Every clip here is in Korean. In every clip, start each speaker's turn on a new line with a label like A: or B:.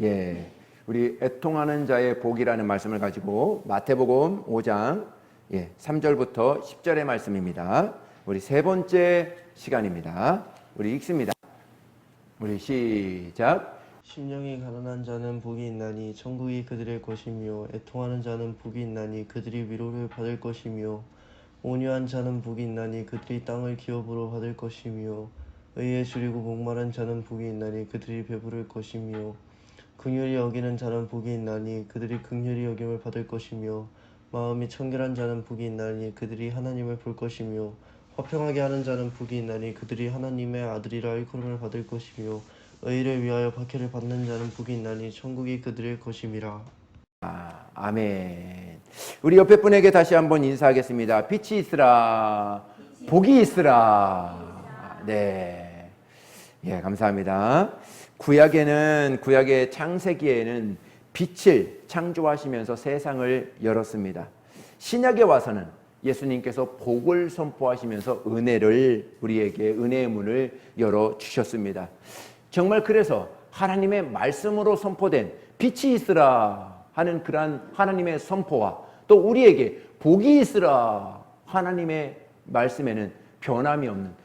A: 예, 우리 애통하는 자의 복이라는 말씀을 가지고 마태복음 5장 3절부터 10절의 말씀입니다. 우리 세 번째 시간입니다. 우리 읽습니다. 우리 시작.
B: 심령이 가난한 자는 복이 있나니 천국이 그들의 것이며, 애통하는 자는 복이 있나니 그들이 위로를 받을 것이며, 온유한 자는 복이 있나니 그들이 땅을 기업으로 받을 것이며, 의에 줄이고 목마른 자는 복이 있나니 그들이 배부를 것이며, 긍휼히 여기는 자는 복이 있나니 그들이 긍휼히 여김을 받을 것이며, 마음이 청결한 자는 복이 있나니 그들이 하나님을 볼 것이며, 화평하게 하는 자는 복이 있나니 그들이 하나님의 아들이라 일컬음을 받을 것이며, 의를 위하여 박해를 받는 자는 복이 있나니 천국이 그들의 것임이라.
A: 아멘. 우리 옆에 분에게 다시 한번 인사하겠습니다. 빛이 있으라, 복이 있으라. 네, 예, 감사합니다. 구약의 창세기에는 빛을 창조하시면서 세상을 열었습니다. 신약에 와서는 예수님께서 복을 선포하시면서 우리에게 은혜의 문을 열어 주셨습니다. 정말 그래서 하나님의 말씀으로 선포된 빛이 있으라 하는 그러한 하나님의 선포와 또 우리에게 복이 있으라 하나님의 말씀에는 변함이 없는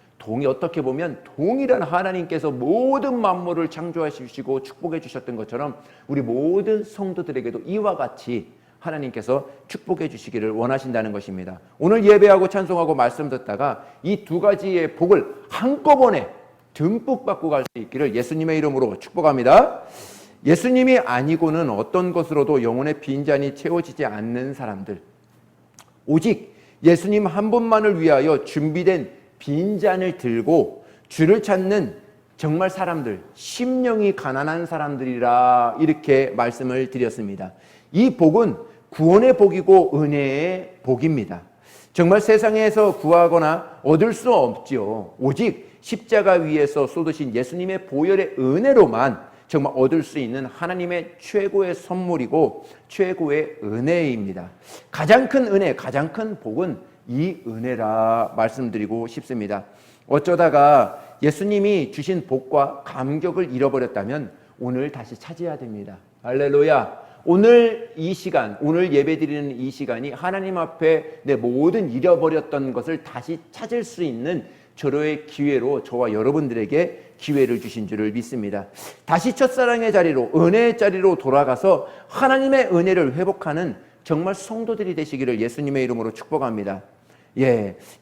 A: 어떻게 보면 동일한 하나님께서 모든 만물을 창조하시고 축복해 주셨던 것처럼 우리 모든 성도들에게도 이와 같이 하나님께서 축복해 주시기를 원하신다는 것입니다. 오늘 예배하고 찬송하고 말씀 듣다가 이 두 가지의 복을 한꺼번에 듬뿍 받고 갈 수 있기를 예수님의 이름으로 축복합니다. 예수님이 아니고는 어떤 것으로도 영혼의 빈잔이 채워지지 않는 사람들, 오직 예수님 한 분만을 위하여 준비된 빈잔을 들고 주를 찾는 정말 사람들, 심령이 가난한 사람들이라 이렇게 말씀을 드렸습니다. 이 복은 구원의 복이고 은혜의 복입니다. 정말 세상에서 구하거나 얻을 수 없지요. 오직 십자가 위에서 쏟으신 예수님의 보혈의 은혜로만 정말 얻을 수 있는 하나님의 최고의 선물이고 최고의 은혜입니다. 가장 큰 은혜, 가장 큰 복은 이 은혜라 말씀드리고 싶습니다. 어쩌다가 예수님이 주신 복과 감격을 잃어버렸다면 오늘 다시 찾아야 됩니다. 할렐루야. 오늘 이 시간, 오늘 예배드리는 이 시간이 하나님 앞에 내 모든 잃어버렸던 것을 다시 찾을 수 있는 절호의 기회로 저와 여러분들에게 기회를 주신 줄을 믿습니다. 다시 첫사랑의 자리로, 은혜의 자리로 돌아가서 하나님의 은혜를 회복하는 정말 성도들이 되시기를 예수님의 이름으로 축복합니다.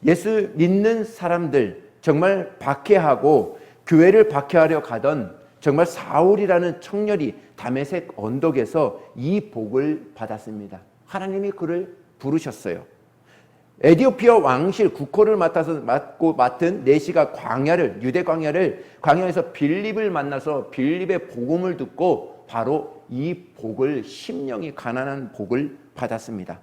A: 예수 믿는 사람들 정말 박해하고 교회를 박해하려 가던 정말 사울이라는 청년이 다메섹 언덕에서 이 복을 받았습니다. 하나님이 그를 부르셨어요. 에티오피아 왕실 국호를 맡은 내시가 유대 광야에서 빌립을 만나서 빌립의 복음을 듣고 바로 이 복을, 심령이 가난한 복을 받았습니다.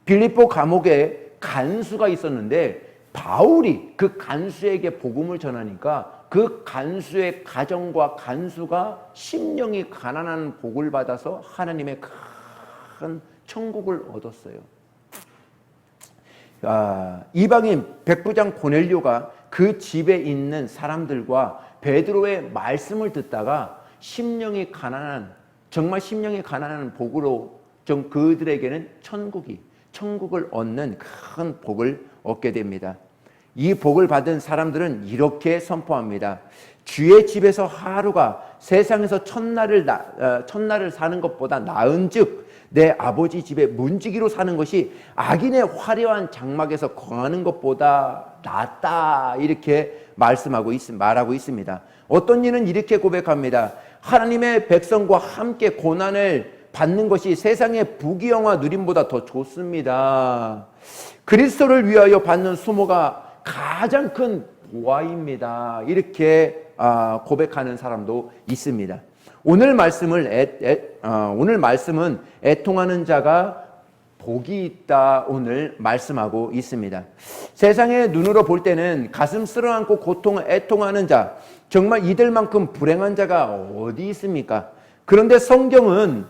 A: 빌립보 감옥에 간수가 있었는데 바울이 그 간수에게 복음을 전하니까 그 간수의 가정과 간수가 심령이 가난한 복을 받아서 하나님의 큰 천국을 얻었어요. 이방인 백부장 고넬료가 그 집에 있는 사람들과 베드로의 말씀을 듣다가 정말 심령이 가난한 복으로 좀 그들에게는 천국을 얻는 큰 복을 얻게 됩니다. 이 복을 받은 사람들은 이렇게 선포합니다. 주의 집에서 하루가 세상에서 천날을 사는 것보다 나은즉 내 아버지 집에 문지기로 사는 것이 악인의 화려한 장막에서 거하는 것보다 낫다 이렇게 말하고 있습니다. 어떤 이는 이렇게 고백합니다. 하나님의 백성과 함께 고난을 받는 것이 세상의 부귀영화 누림보다 더 좋습니다. 그리스도를 위하여 받는 수모가 가장 큰 보화입니다. 이렇게 고백하는 사람도 있습니다. 오늘 말씀은 애통하는 자가 복이 있다 오늘 말씀하고 있습니다. 세상의 눈으로 볼 때는 가슴 쓸어안고 애통하는 자, 정말 이들만큼 불행한 자가 어디 있습니까? 그런데 성경은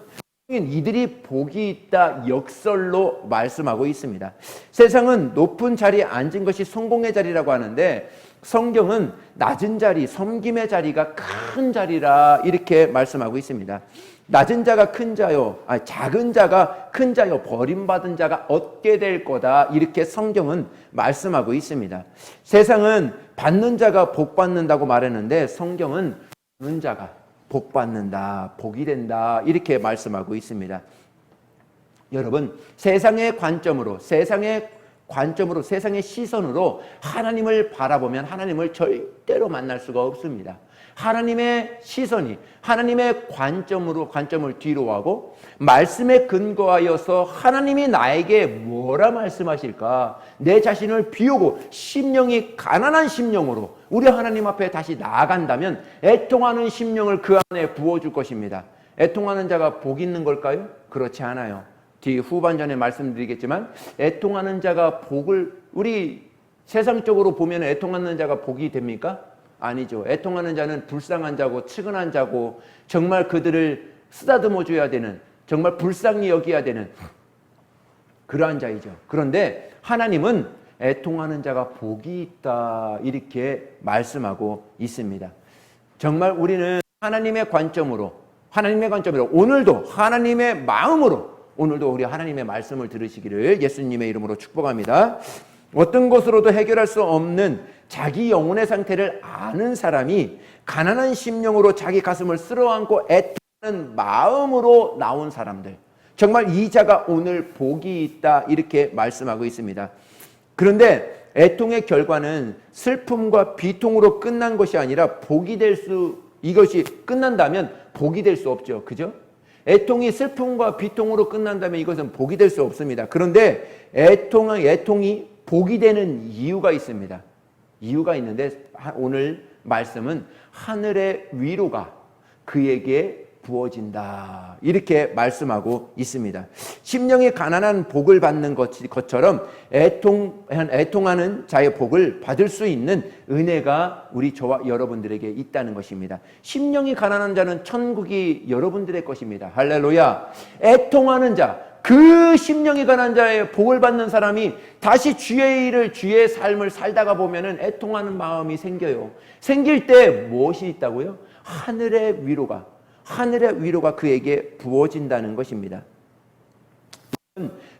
A: 이들이 복이 있다 역설로 말씀하고 있습니다. 세상은 높은 자리에 앉은 것이 성공의 자리라고 하는데 성경은 낮은 자리, 섬김의 자리가 큰 자리라 이렇게 말씀하고 있습니다. 낮은 자가 큰 자요, 작은 자가 큰 자요, 버림받은 자가 얻게 될 거다 이렇게 성경은 말씀하고 있습니다. 세상은 받는 자가 복 받는다고 말했는데 성경은 주는 자가 복 받는다, 복이 된다 이렇게 말씀하고 있습니다. 여러분, 세상의 관점으로, 세상의 시선으로 하나님을 바라보면 하나님을 절대로 만날 수가 없습니다. 하나님의 시선이, 하나님의 관점을 뒤로 하고 말씀에 근거하여서 하나님이 나에게 뭐라 말씀하실까? 내 자신을 비우고 심령이 가난한 심령으로 우리 하나님 앞에 다시 나아간다면 애통하는 심령을 그 안에 부어줄 것입니다. 애통하는 자가 복 있는 걸까요? 그렇지 않아요. 뒤 후반전에 말씀드리겠지만 애통하는 자가 복을, 우리 세상적으로 보면 애통하는 자가 복이 됩니까? 아니죠. 애통하는 자는 불쌍한 자고 측은한 자고 정말 그들을 쓰다듬어 줘야 되는, 정말 불쌍히 여겨야 되는 그러한 자이죠. 그런데 하나님은 애통하는 자가 복이 있다 이렇게 말씀하고 있습니다. 정말 우리는 하나님의 관점으로 오늘도 하나님의 마음으로 오늘도 우리 하나님의 말씀을 들으시기를 예수님의 이름으로 축복합니다. 어떤 것으로도 해결할 수 없는 자기 영혼의 상태를 아는 사람이 가난한 심령으로 자기 가슴을 쓸어안고 애통하는 마음으로 나온 사람들, 정말 이 자가 오늘 복이 있다 이렇게 말씀하고 있습니다. 그런데 애통의 결과는 슬픔과 비통으로 끝난 것이 아니라 이것이 끝난다면 복이 될 수 없죠. 그죠? 애통이 슬픔과 비통으로 끝난다면 이것은 복이 될 수 없습니다. 그런데 애통이 복이 되는 이유가 있습니다. 이유가 있는데 오늘 말씀은 하늘의 위로가 그에게 부어진다 이렇게 말씀하고 있습니다. 심령이 가난한 복을 받는 것처럼 애통하는 자의 복을 받을 수 있는 은혜가 우리 저와 여러분들에게 있다는 것입니다. 심령이 가난한 자는 천국이 여러분들의 것입니다. 할렐루야. 애통하는 자, 그 심령이 가난한 자의 복을 받는 사람이 다시 주의 삶을 살다가 보면은 애통하는 마음이 생겨요. 생길 때 무엇이 있다고요? 하늘의 위로가 그에게 부어진다는 것입니다.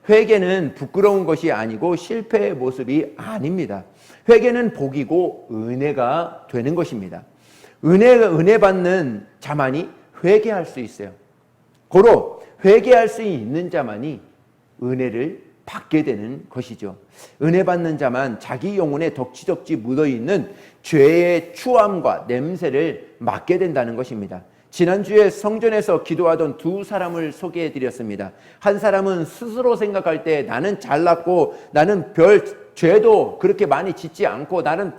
A: 회개는 부끄러운 것이 아니고 실패의 모습이 아닙니다. 회개는 복이고 은혜가 되는 것입니다. 은혜 받는 자만이 회개할 수 있어요. 고로 회개할 수 있는 자만이 은혜를 받게 되는 것이죠. 은혜 받는 자만 자기 영혼에 덕지덕지 묻어있는 죄의 추함과 냄새를 맡게 된다는 것입니다. 지난주에 성전에서 기도하던 두 사람을 소개해 드렸습니다. 한 사람은 스스로 생각할 때 나는 잘났고 나는 별 죄도 그렇게 많이 짓지 않고 나는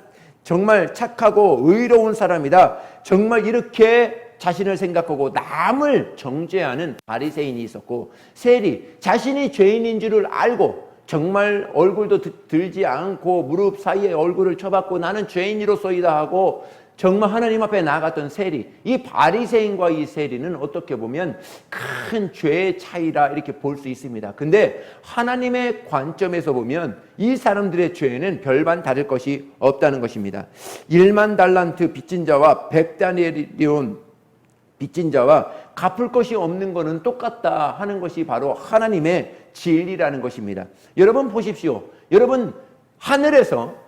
A: 정말 착하고 의로운 사람이다. 정말 이렇게 자신을 생각하고 남을 정죄하는 바리새인이 있었고, 세리, 자신이 죄인인 줄을 알고 정말 얼굴도 들지 않고 무릎 사이에 얼굴을 쳐박고 나는 죄인이로소이다 하고 정말 하나님 앞에 나아갔던 세리, 이 바리새인과 이 세리는 어떻게 보면 큰 죄의 차이라 이렇게 볼 수 있습니다. 근데 하나님의 관점에서 보면 이 사람들의 죄는 별반 다를 것이 없다는 것입니다. 1만 달란트 빚진 자와 100다니엘이온 빚진 자와 갚을 것이 없는 것은 똑같다 하는 것이 바로 하나님의 진리라는 것입니다. 여러분 보십시오. 여러분 하늘에서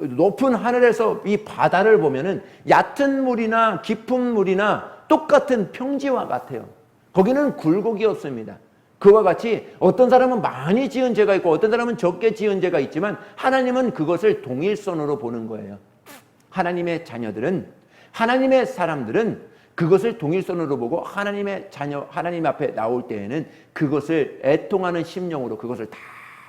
A: 높은 하늘에서 이 바다를 보면은 얕은 물이나 깊은 물이나 똑같은 평지와 같아요. 거기는 굴곡이 없습니다. 그와 같이 어떤 사람은 많이 지은 죄가 있고 어떤 사람은 적게 지은 죄가 있지만 하나님은 그것을 동일선으로 보는 거예요. 하나님의 자녀들은, 하나님의 사람들은 그것을 동일선으로 보고 하나님의 자녀, 하나님 앞에 나올 때에는 그것을 애통하는 심령으로 그것을 다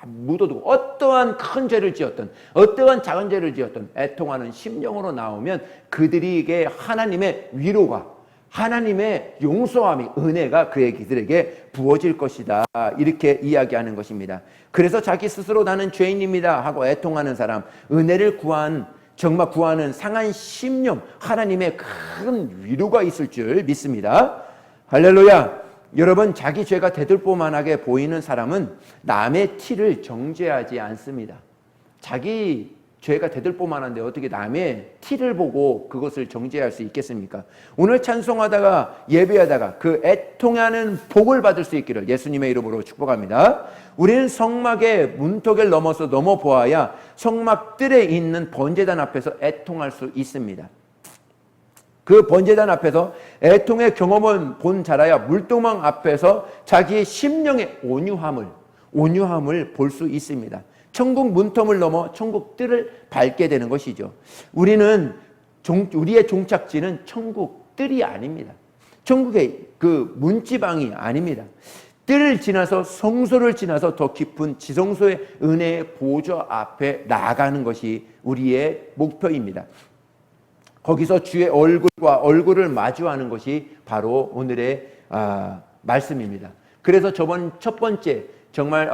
A: 묻어두고 어떠한 큰 죄를 지었던 어떠한 작은 죄를 지었던 애통하는 심령으로 나오면 그들에게 하나님의 위로가, 하나님의 용서함이, 은혜가 그들에게 부어질 것이다 이렇게 이야기하는 것입니다. 그래서 자기 스스로 나는 죄인입니다 하고 애통하는 사람, 은혜를 정말 구하는 상한 심령, 하나님의 큰 위로가 있을 줄 믿습니다. 할렐루야. 여러분, 자기 죄가 대들보만하게 보이는 사람은 남의 티를 정죄하지 않습니다. 자기 죄가 대들보만한데 어떻게 남의 티를 보고 그것을 정죄할 수 있겠습니까? 오늘 찬송하다가 예배하다가 그 애통하는 복을 받을 수 있기를 예수님의 이름으로 축복합니다. 우리는 성막의 문턱을 넘어서 넘어보아야 성막 뜰에 있는 번제단 앞에서 애통할 수 있습니다. 그 번제단 앞에서 애통의 경험을 본 자라야 물두멍 앞에서 자기의 심령의 온유함을 볼 수 있습니다. 천국 문턱을 넘어 천국 뜰을 밟게 되는 것이죠. 우리의 종착지는 천국 뜰이 아닙니다. 천국의 그 문지방이 아닙니다. 뜰을 지나서 성소를 지나서 더 깊은 지성소의 은혜의 보좌 앞에 나아가는 것이 우리의 목표입니다. 거기서 주의 얼굴과 얼굴을 마주하는 것이 바로 오늘의 말씀입니다. 그래서 저번 첫 번째 정말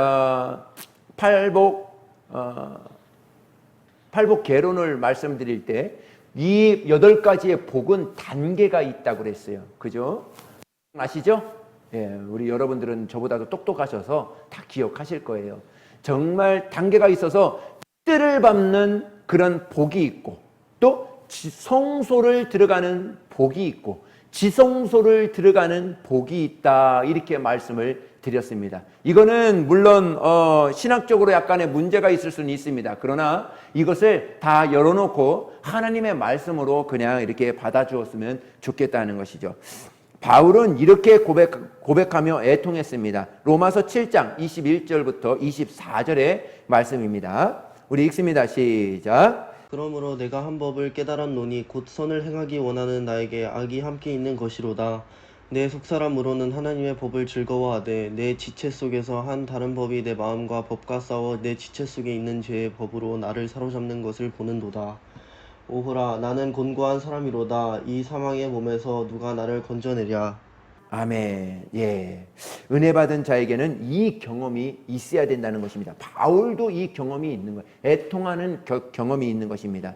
A: 팔복 개론을 말씀드릴 때 이 8가지의 복은 단계가 있다고 그랬어요. 그죠? 아시죠? 예, 우리 여러분들은 저보다도 똑똑하셔서 다 기억하실 거예요. 정말 단계가 있어서 뜰을 밟는 그런 복이 있고 또 성소를 들어가는 복이 있고 지성소를 들어가는 복이 있다 이렇게 말씀을 드렸습니다. 이거는 물론 신학적으로 약간의 문제가 있을 수는 있습니다. 그러나 이것을 다 열어놓고 하나님의 말씀으로 그냥 이렇게 받아주었으면 좋겠다는 것이죠. 바울은 이렇게 고백하며 애통했습니다. 로마서 7장 21절부터 24절의 말씀입니다. 우리 읽습니다. 시작.
B: 그러므로 내가 한 법을 깨달았노니 곧 선을 행하기 원하는 나에게 악이 함께 있는 것이로다. 내 속사람으로는 하나님의 법을 즐거워하되 내 지체 속에서 한 다른 법이 내 마음과 법과 싸워 내 지체 속에 있는 죄의 법으로 나를 사로잡는 것을 보는도다. 오호라, 나는 곤고한 사람이로다. 이 사망의 몸에서 누가 나를 건져내랴.
A: 아멘. 예. 은혜 받은 자에게는 이 경험이 있어야 된다는 것입니다. 바울도 이 경험이 있는 거예요. 애통하는 경험이 있는 것입니다.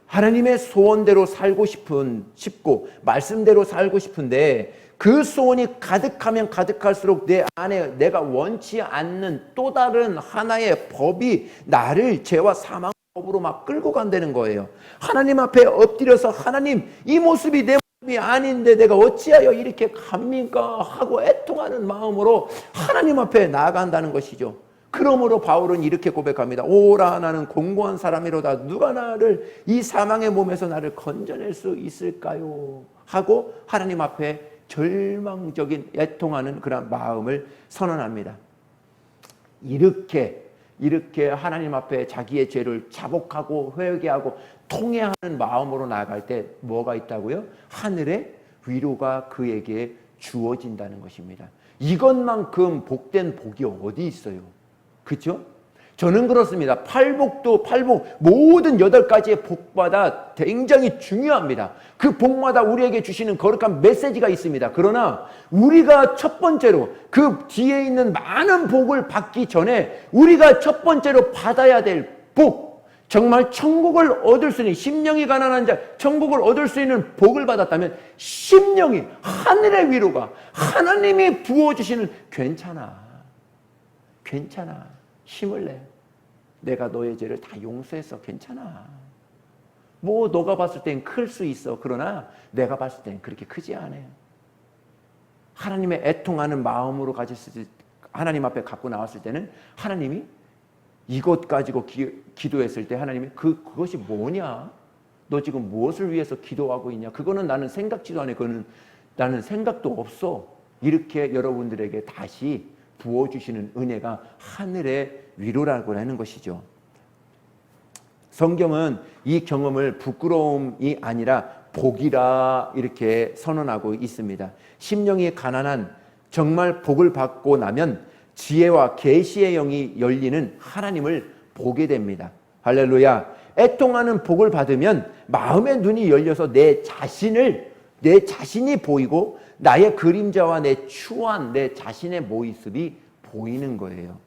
A: 하나님의 소원대로 살고 싶고 말씀대로 살고 싶은데 그 소원이 가득하면 가득할수록 내 안에 내가 원치 않는 또 다른 하나의 법이 나를 죄와 사망 법으로 막 끌고 간다는 거예요. 하나님 앞에 엎드려서 하나님, 이 모습이 내 모습이 아닌데 내가 어찌하여 이렇게 갑니까? 하고 애통하는 마음으로 하나님 앞에 나아간다는 것이죠. 그러므로 바울은 이렇게 고백합니다. 오라, 나는 공고한 사람이로다. 누가 나를 이 사망의 몸에서 나를 건져낼 수 있을까요? 하고 하나님 앞에 절망적인 애통하는 그런 마음을 선언합니다. 이렇게 하나님 앞에 자기의 죄를 자복하고 회개하고 통회하는 마음으로 나아갈 때 뭐가 있다고요? 하늘의 위로가 그에게 주어진다는 것입니다. 이것만큼 복된 복이 어디 있어요? 그렇죠? 저는 그렇습니다. 팔복 모든 8가지의 복마다 굉장히 중요합니다. 그 복마다 우리에게 주시는 거룩한 메시지가 있습니다. 그러나 우리가 첫 번째로 그 뒤에 있는 많은 복을 받기 전에 우리가 첫 번째로 받아야 될 복, 정말 천국을 얻을 수 있는, 심령이 가난한 자 천국을 얻을 수 있는 복을 받았다면 심령이 하늘의 위로가 하나님이 부어주시는 괜찮아 힘을 내. 내가 너의 죄를 다 용서했어. 괜찮아. 뭐 너가 봤을 땐 클 수 있어. 그러나 내가 봤을 땐 그렇게 크지 않아요. 하나님의 애통하는 마음으로 하나님 앞에 갖고 나왔을 때는 하나님이 이것 가지고 기도했을 때 하나님이 그것이 뭐냐? 너 지금 무엇을 위해서 기도하고 있냐? 그거는 나는 생각지도 않아. 그거는 나는 생각도 없어. 이렇게 여러분들에게 다시 부어주시는 은혜가 하늘의 위로라고 하는 것이죠. 성경은 이 경험을 부끄러움이 아니라 복이라 이렇게 선언하고 있습니다. 심령이 가난한 정말 복을 받고 나면 지혜와 계시의 영이 열리는 하나님을 보게 됩니다. 할렐루야. 애통하는 복을 받으면 마음의 눈이 열려서 내 자신이 보이고 나의 그림자와 내 추한 내 자신의 모습이 보이는 거예요.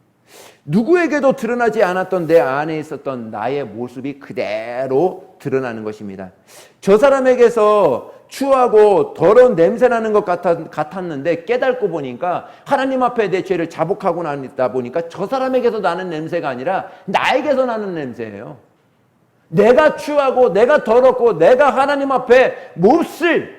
A: 누구에게도 드러나지 않았던 내 안에 있었던 나의 모습이 그대로 드러나는 것입니다. 저 사람에게서 추하고 더러운 냄새나는 것 같았는데 깨닫고 보니까 하나님 앞에 내 죄를 자복하고 나다 보니까 저 사람에게서 나는 냄새가 아니라 나에게서 나는 냄새예요. 내가 추하고 내가 더럽고 내가 하나님 앞에 몹쓸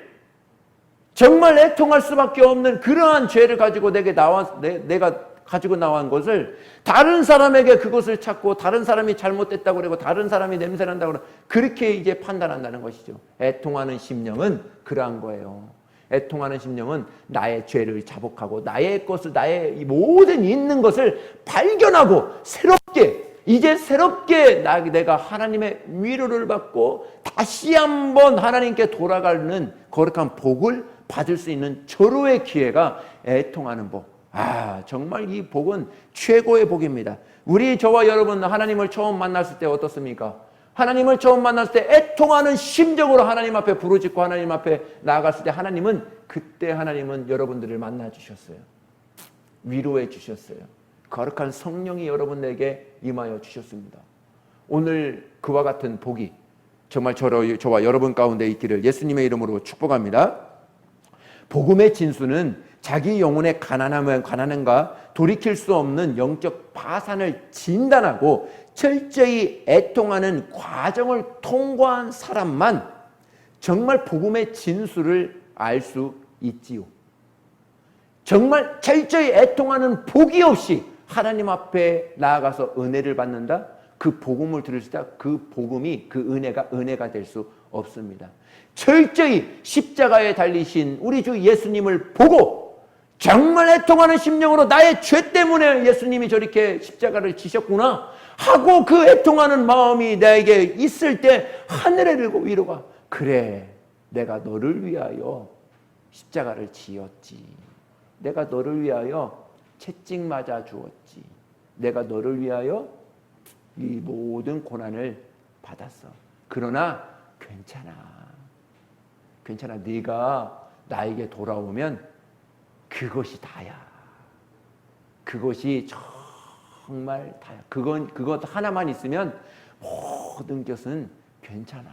A: 정말 애통할 수밖에 없는 그러한 죄를 가지고 내가 가지고 나온 것을 다른 사람에게 그것을 찾고 다른 사람이 잘못됐다고 그러고 다른 사람이 냄새난다고 그러고 그렇게 이제 판단한다는 것이죠. 애통하는 심령은 그러한 거예요. 애통하는 심령은 나의 죄를 자복하고 나의 것을 나의 모든 있는 것을 발견하고 새롭게 내가 하나님의 위로를 받고 다시 한번 하나님께 돌아가는 거룩한 복을 받을 수 있는 절호의 기회가 애통하는 복. 정말 이 복은 최고의 복입니다. 저와 여러분 하나님을 처음 만났을 때 어떻습니까? 하나님을 처음 만났을 때 애통하는 심정으로 하나님 앞에 부르짖고 하나님 앞에 나아갔을 때 하나님은 여러분들을 만나 주셨어요. 위로해 주셨어요. 거룩한 성령이 여러분에게 임하여 주셨습니다. 오늘 그와 같은 복이 정말 저와 여러분 가운데 있기를 예수님의 이름으로 축복합니다. 복음의 진수는 자기 영혼의 가난함과 돌이킬 수 없는 영적 파산을 진단하고 철저히 애통하는 과정을 통과한 사람만 정말 복음의 진수를 알 수 있지요. 정말 철저히 애통하는 복이 없이 하나님 앞에 나아가서 은혜를 받는다? 그 복음을 들을 때 그 복음이 그 은혜가 될 수 없습니다. 철저히 십자가에 달리신 우리 주 예수님을 보고 정말 애통하는 심령으로 나의 죄 때문에 예수님이 저렇게 십자가를 지셨구나 하고 그 애통하는 마음이 나에게 있을 때 하늘에 들고 위로가 그래 내가 너를 위하여 십자가를 지었지. 내가 너를 위하여 채찍 맞아 주었지. 내가 너를 위하여 이 모든 고난을 받았어. 그러나 괜찮아. 네가 나에게 돌아오면 그것이 다야. 그것이 정말 다야. 그것 하나만 있으면 모든 것은 괜찮아.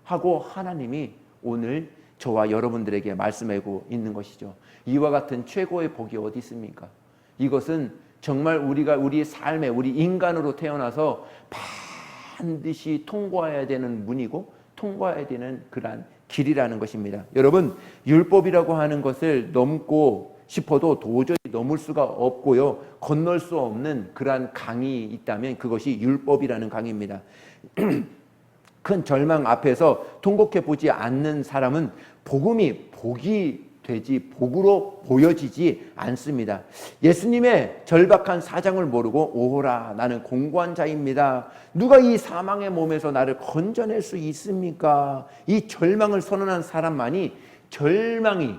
A: 하고 하나님이 오늘 저와 여러분들에게 말씀하고 있는 것이죠. 이와 같은 최고의 복이 어디 있습니까? 이것은 정말 우리 삶에 우리 인간으로 태어나서 반드시 통과해야 되는 문이고 통과해야 되는 그러한 길이라는 것입니다. 여러분, 율법이라고 하는 것을 넘고 싶어도 도저히 넘을 수가 없고요. 건널 수 없는 그러한 강이 있다면 그것이 율법이라는 강입니다. 큰 절망 앞에서 통곡해 보지 않는 사람은 복이 되지 복으로 보여지지 않습니다. 예수님의 절박한 사정을 모르고 오호라 나는 공고한 자입니다. 누가 이 사망의 몸에서 나를 건져낼 수 있습니까? 이 절망을 선언한 사람만이 절망이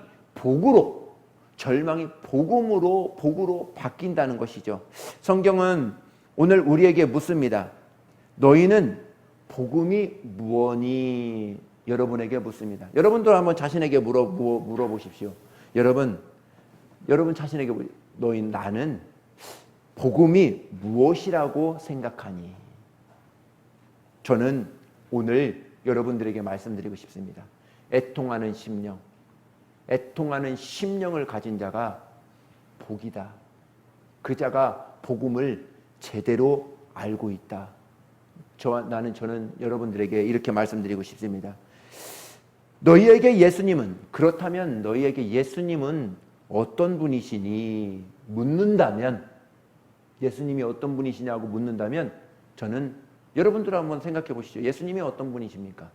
A: 복음으로 바뀐다는 것이죠. 성경은 오늘 우리에게 묻습니다. 너희는 복음이 무엇니? 여러분에게 묻습니다. 여러분도 한번 자신에게 물어보십시오. 여러분 자신에게 나는 복음이 무엇이라고 생각하니? 저는 오늘 여러분들에게 말씀드리고 싶습니다. 애통하는 심령을 가진 자가 복이다. 그 자가 복음을 제대로 알고 있다. 저는 여러분들에게 이렇게 말씀드리고 싶습니다. 그렇다면 너희에게 예수님은 어떤 분이시니? 예수님이 어떤 분이시냐고 묻는다면 저는 여러분들 한번 생각해 보시죠. 예수님이 어떤 분이십니까?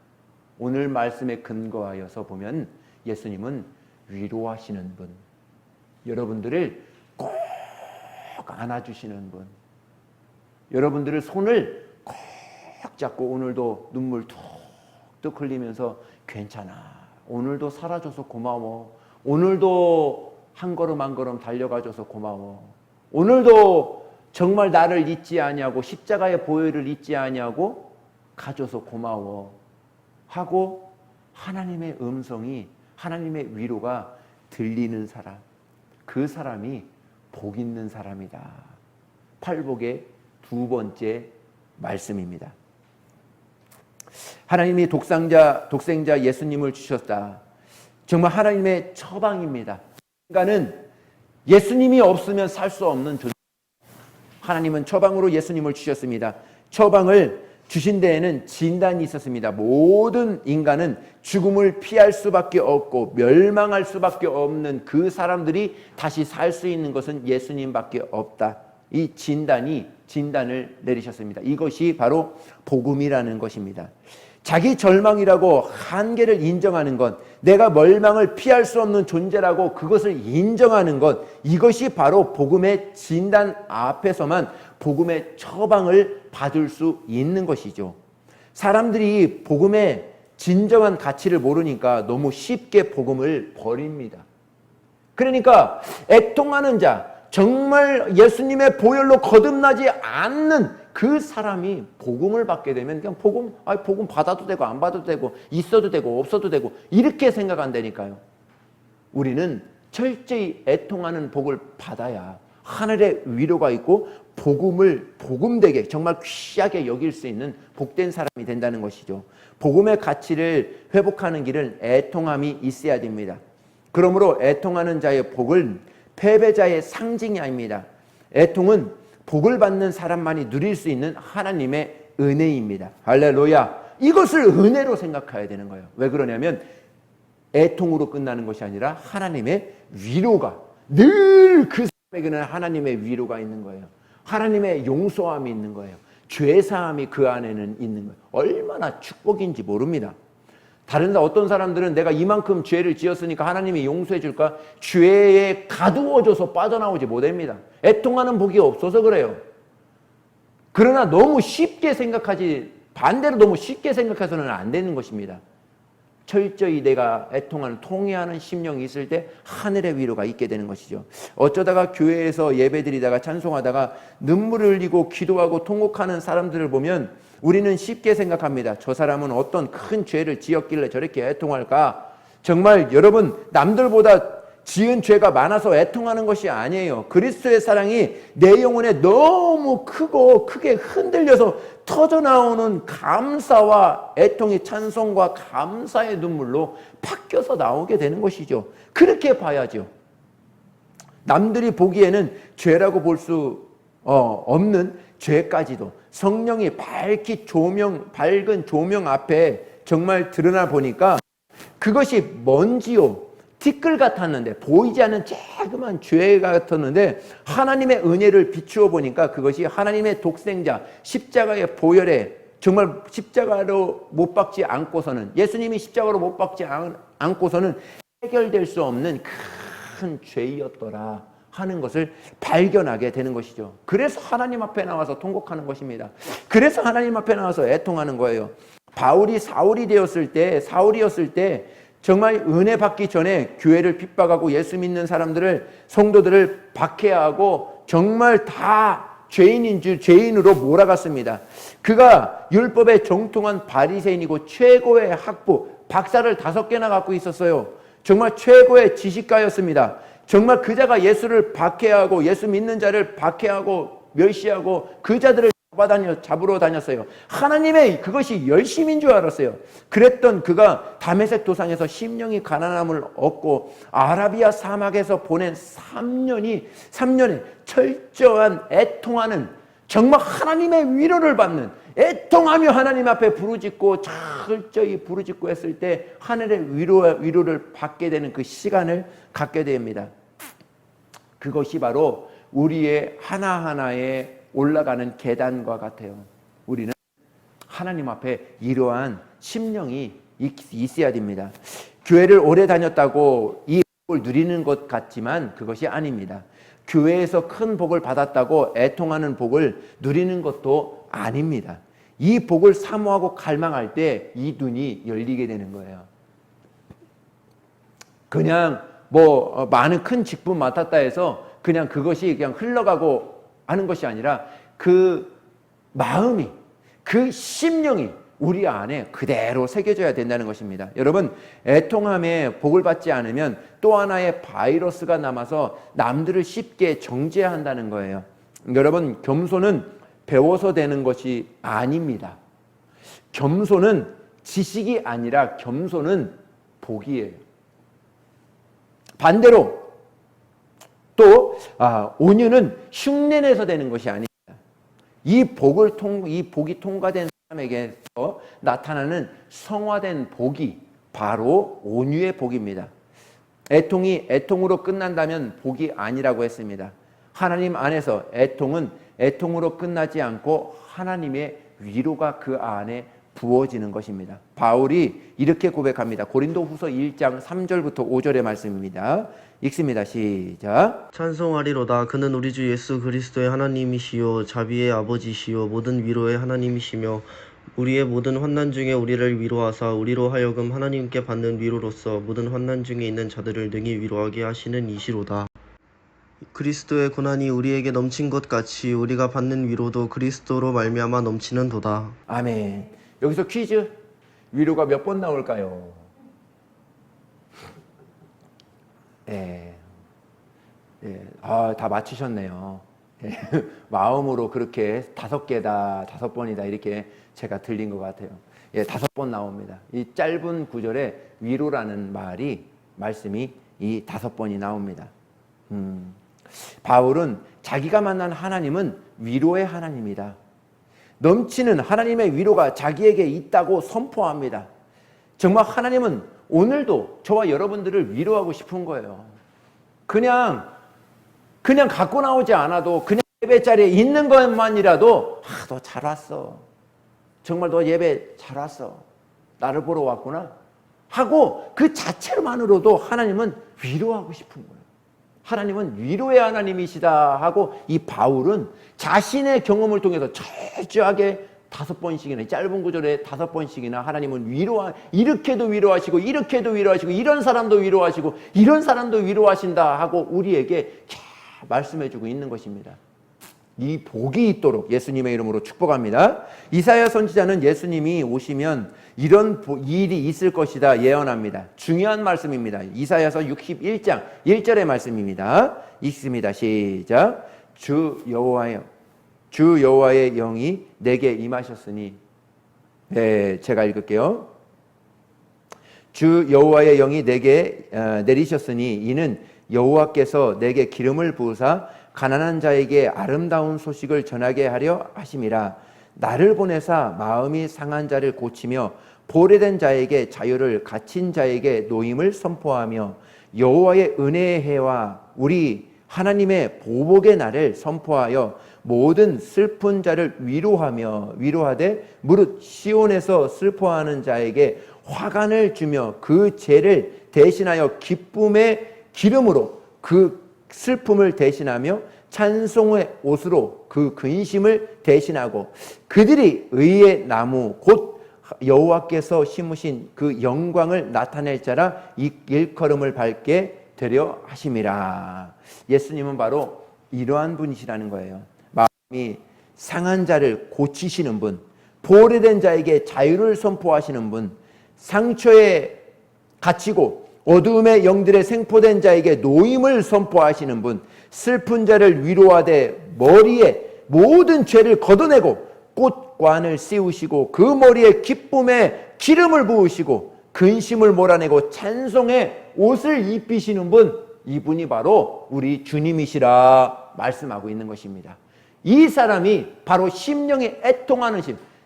A: 오늘 말씀에 근거하여서 보면 예수님은 위로하시는 분, 여러분들을 꼭 안아주시는 분, 여러분들의 손을 꼭 잡고 오늘도 눈물 툭툭 흘리면서 괜찮아. 오늘도 살아줘서 고마워. 오늘도 한 걸음 한 걸음 달려가줘서 고마워. 오늘도 정말 나를 잊지 아니하고 십자가의 보혈을 잊지 아니하고 가줘서 고마워. 하고 하나님의 음성이 하나님의 위로가 들리는 사람, 그 사람이 복 있는 사람이다. 팔복의 두 번째 말씀입니다. 하나님이 독생자 예수님을 주셨다. 정말 하나님의 처방입니다. 인간은 예수님이 없으면 살 수 없는 존재. 하나님은 처방으로 예수님을 주셨습니다. 처방을 주신 데에는 진단이 있었습니다. 모든 인간은 죽음을 피할 수밖에 없고 멸망할 수밖에 없는 그 사람들이 다시 살 수 있는 것은 예수님밖에 없다. 이 진단을 내리셨습니다. 이것이 바로 복음이라는 것입니다. 자기 절망이라고 한계를 인정하는 것, 내가 멸망을 피할 수 없는 존재라고 그것을 인정하는 것, 이것이 바로 복음의 진단 앞에서만 복음의 처방을 받을 수 있는 것이죠. 사람들이 복음의 진정한 가치를 모르니까 너무 쉽게 복음을 버립니다. 그러니까 애통하는 자, 정말 예수님의 보혈로 거듭나지 않는 그 사람이 복음을 받게 되면 그냥 복음 받아도 되고 안 받아도 되고 있어도 되고 없어도 되고 이렇게 생각한다니까요. 우리는 철저히 애통하는 복을 받아야 하늘의 위로가 있고 복음을 복음되게 정말 귀하게 여길 수 있는 복된 사람이 된다는 것이죠. 복음의 가치를 회복하는 길은 애통함이 있어야 됩니다. 그러므로 애통하는 자의 복은 패배자의 상징이 아닙니다. 애통은 복을 받는 사람만이 누릴 수 있는 하나님의 은혜입니다. 할렐루야. 이것을 은혜로 생각해야 되는 거예요. 왜 그러냐면 애통으로 끝나는 것이 아니라 하나님의 위로가 늘 그 사람에게는 하나님의 위로가 있는 거예요. 하나님의 용서함이 있는 거예요. 죄사함이 그 안에는 있는 거예요. 얼마나 축복인지 모릅니다. 어떤 사람들은 내가 이만큼 죄를 지었으니까 하나님이 용서해 줄까? 죄에 가두어져서 빠져나오지 못합니다. 애통하는 복이 없어서 그래요. 그러나 반대로 너무 쉽게 생각해서는 안 되는 것입니다. 철저히 내가 애통하는 통회하는 심령이 있을 때 하늘의 위로가 있게 되는 것이죠. 어쩌다가 교회에서 예배드리다가 찬송하다가 눈물을 흘리고 기도하고 통곡하는 사람들을 보면 우리는 쉽게 생각합니다. 저 사람은 어떤 큰 죄를 지었길래 저렇게 애통할까? 정말 여러분, 남들보다 지은 죄가 많아서 애통하는 것이 아니에요. 그리스도의 사랑이 내 영혼에 너무 크고 크게 흔들려서 터져나오는 감사와 애통의 찬송과 감사의 눈물로 바뀌어서 나오게 되는 것이죠. 그렇게 봐야죠. 남들이 보기에는 죄라고 볼 수 없는 죄까지도 성령이 밝은 조명 앞에 정말 드러나 보니까 그것이 먼지요 티끌 같았는데, 보이지 않는 조그만 죄 같았는데 하나님의 은혜를 비추어 보니까 그것이 하나님의 독생자 십자가의 보혈에 정말 십자가로 못 박지 않고서는, 예수님이 십자가로 못 박지 않고서는 해결될 수 없는 큰 죄였더라 하는 것을 발견하게 되는 것이죠. 그래서 하나님 앞에 나와서 통곡하는 것입니다. 그래서 하나님 앞에 나와서 애통하는 거예요. 바울이 사울이었을 때 정말 은혜 받기 전에 교회를 핍박하고 예수 믿는 성도들을 박해하고 정말 다 죄인으로 몰아갔습니다. 그가 율법에 정통한 바리새인이고 최고의 학부, 박사를 5개나 갖고 있었어요. 정말 최고의 지식가였습니다. 정말 그자가 예수를 박해하고 예수 믿는 자를 박해하고 멸시하고 그 자들을 잡으러 다녔어요. 하나님의 그것이 열심인 줄 알았어요. 그랬던 그가 다메섹 도상에서 심령이 가난함을 얻고 아라비아 사막에서 보낸 3년의 철저한 애통하는, 정말 하나님의 위로를 받는, 애통하며 하나님 앞에 부르짖고 철저히 부르짖고 했을 때 하늘의 위로를 받게 되는 그 시간을 갖게 됩니다. 그것이 바로 우리의 하나하나의 올라가는 계단과 같아요. 우리는 하나님 앞에 이러한 심령이 있어야 됩니다. 교회를 오래 다녔다고 이 복을 누리는 것 같지만 그것이 아닙니다. 교회에서 큰 복을 받았다고 애통하는 복을 누리는 것도 아닙니다. 이 복을 사모하고 갈망할 때 이 눈이 열리게 되는 거예요. 그냥 많은 큰 직분 맡았다 해서 그냥 그것이 그냥 흘러가고 하는 것이 아니라 그 마음이, 그 심령이 우리 안에 그대로 새겨져야 된다는 것입니다. 여러분, 애통함에 복을 받지 않으면 또 하나의 바이러스가 남아서 남들을 쉽게 정죄한다는 거예요. 여러분, 겸손은 배워서 되는 것이 아닙니다. 겸손은 지식이 아니라 겸손은 복이에요. 반대로 또 온유는 흉내내서 되는 것이 아닙니다. 이 복이 통과된 사람에게서 나타나는 성화된 복이 바로 온유의 복입니다. 애통이 애통으로 끝난다면 복이 아니라고 했습니다. 하나님 안에서 애통은 애통으로 끝나지 않고 하나님의 위로가 그 안에 부어지는 것입니다. 바울이 이렇게 고백합니다. 고린도후서 1장 3절부터 5절의 말씀입니다. 읽습니다. 시작.
B: 찬송하리로다. 그는 우리 주 예수 그리스도의 하나님이시요 자비의 아버지시요 모든 위로의 하나님이시며 우리의 모든 환난 중에 우리를 위로하사 우리로 하여금 하나님께 받는 위로로서 모든 환난 중에 있는 자들을 능히 위로하게 하시는 이시로다. 그리스도의 고난이 우리에게 넘친 것 같이 우리가 받는 위로도 그리스도로 말미암아 넘치는도다.
A: 아멘. 여기서 퀴즈. 위로가 몇 번 나올까요? 네. 네. 다 맞추셨네요. 네. 마음으로 그렇게 5개다, 5번이다 이렇게 제가 들린 것 같아요. 예, 5번 나옵니다. 이 짧은 구절에 위로라는 말씀이 이 5번이 나옵니다. 바울은 자기가 만난 하나님은 위로의 하나님이다. 넘치는 하나님의 위로가 자기에게 있다고 선포합니다. 정말 하나님은 오늘도 저와 여러분들을 위로하고 싶은 거예요. 그냥 갖고 나오지 않아도 그냥 예배 자리에 있는 것만이라도 너 잘 왔어. 정말 너 예배 잘 왔어. 나를 보러 왔구나. 하고 그 자체로만으로도 하나님은 위로하고 싶은 거예요. 하나님은 위로의 하나님이시다 하고 이 바울은 자신의 경험을 통해서 철저하게 5번씩이나 짧은 구절에 5번씩이나 하나님은 이렇게도 위로하시고 이렇게도 위로하시고 이런 사람도 위로하시고 이런 사람도 위로하신다 하고 우리에게 말씀해주고 있는 것입니다. 이 복이 있도록 예수님의 이름으로 축복합니다. 이사야 선지자는 예수님이 오시면 이런 일이 있을 것이다 예언합니다. 중요한 말씀입니다. 이사야서 61장 1절의 말씀입니다. 읽습니다. 시작. 주 여호와의 영이 내게 임하셨으니. 네, 제가 읽을게요. 주 여호와의 영이 내게 내리셨으니 이는 여호와께서 내게 기름을 부으사 가난한 자에게 아름다운 소식을 전하게 하려 하심이라. 나를 보내사 마음이 상한 자를 고치며 보레된 자에게 자유를 갇힌 자에게 노임을 선포하며 여호와의 은혜의 해와 우리 하나님의 보복의 날을 선포하여 모든 슬픈 자를 위로하되 무릇 시온에서 슬퍼하는 자에게 화관을 주며 그 죄를 대신하여 기쁨의 기름으로 그 슬픔을 대신하며 찬송의 옷으로 그 근심을 대신하고 그들이 의의 나무 곧 여호와께서 심으신 그 영광을 나타낼 자라 이 일걸음을 밟게 되려 하심이라. 예수님은 바로 이러한 분이시라는 거예요. 마음이 상한 자를 고치시는 분, 보호된 자에게 자유를 선포하시는 분, 상처에 갇히고 어두움의 영들에 생포된 자에게 노임을 선포하시는 분, 슬픈 자를 위로하되 머리에 모든 죄를 걷어내고 꽃관을 씌우시고 그 머리에 기쁨의 기름을 부으시고 근심을 몰아내고 찬송의 옷을 입히시는 분, 이분이 바로 우리 주님이시라 말씀하고 있는 것입니다. 이 사람이 바로 심령에 애통하는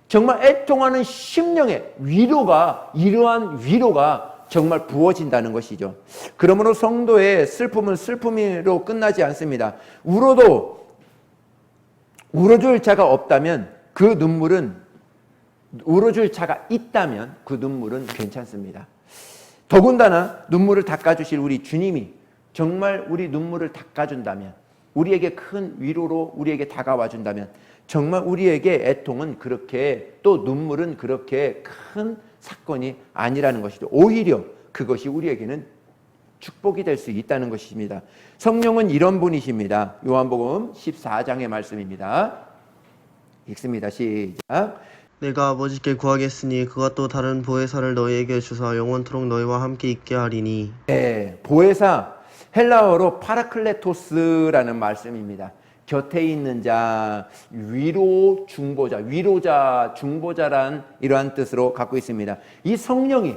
A: 정말 애통하는 심령의 위로가, 이러한 위로가 정말 부어진다는 것이죠. 그러므로 성도의 슬픔은 슬픔으로 끝나지 않습니다. 울어줄 자가 없다면 그 눈물은, 울어줄 자가 있다면 그 눈물은 괜찮습니다. 더군다나 눈물을 닦아주실 우리 주님이 정말 우리 눈물을 닦아준다면, 우리에게 큰 위로로 우리에게 다가와 준다면 정말 우리에게 애통은 그렇게, 또 눈물은 그렇게 큰 사건이 아니라는 것이죠. 오히려 그것이 우리에게는 축복이 될 수 있다는 것입니다. 성령은 이런 분이십니다. 요한복음 14장의 말씀입니다. 읽습니다. 시작.
B: 내가 아버지께 구하겠으니 그가 또 다른 보혜사를 너희에게 주사 영원토록 너희와 함께 있게 하리니.
A: 네, 보혜사, 헬라어로 파라클레토스라는 말씀입니다. 곁에 있는 자, 위로 중보자, 위로자, 중보자란 이러한 뜻으로 갖고 있습니다. 이 성령이,